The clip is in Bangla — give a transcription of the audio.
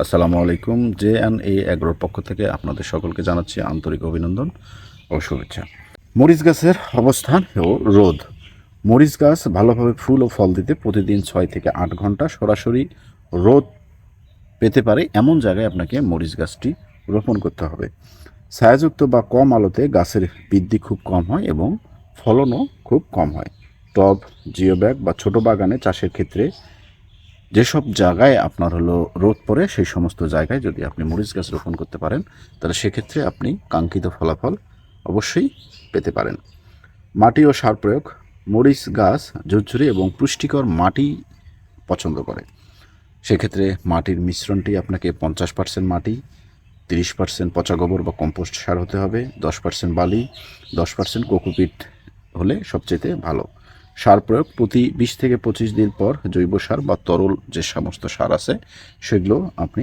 আসসালামু আলাইকুম। জে&এ এগ্রোর পক্ষ থেকে আপনাদের সকলকে জানাচ্ছি আন্তরিক অভিনন্দন ও শুভেচ্ছা। মরিচ গাছের অবস্থান ও রোদ। মরিচ গাছ ভালোভাবে ফুল ও ফল দিতে প্রতিদিন 6 থেকে 8 ঘন্টা সরাসরি রোদ পেতে পারে এমন জায়গায় আপনাকে মরিচ গাছটি রোপণ করতে হবে। ছায়াযুক্ত বা কম আলোতে গাছের বৃদ্ধি খুব কম হয় এবং ফলনও খুব কম হয়। টব, জিও ব্যাগ বা ছোট বাগানে চাষের ক্ষেত্রে যেসব জায়গায় আপনার রোদ পড়ে সেই সমস্ত জায়গায় যদি আপনি মরিচ গাছ রোপণ করতে পারেন তাহলে সেক্ষেত্রে আপনি কাঙ্ক্ষিত ফলাফল অবশ্যই পেতে পারেন। মাটি ও সার প্রয়োগ। মরিচ গাছ ঝুরঝুরে এবং পুষ্টিকর মাটি পছন্দ করে। সেক্ষেত্রে মাটির মিশ্রণটি আপনাকে 50% মাটি, 30% পচা গোবর বা কম্পোস্ট সার হতে হবে, 10% বালি, 10% কোকোপিট হলে সবচেয়ে ভালো। সার প্রয়োগ প্রতি 20 থেকে 25 দিন পর জৈব সার বা তরল যে সমস্ত সার আছে সেগুলো আপনি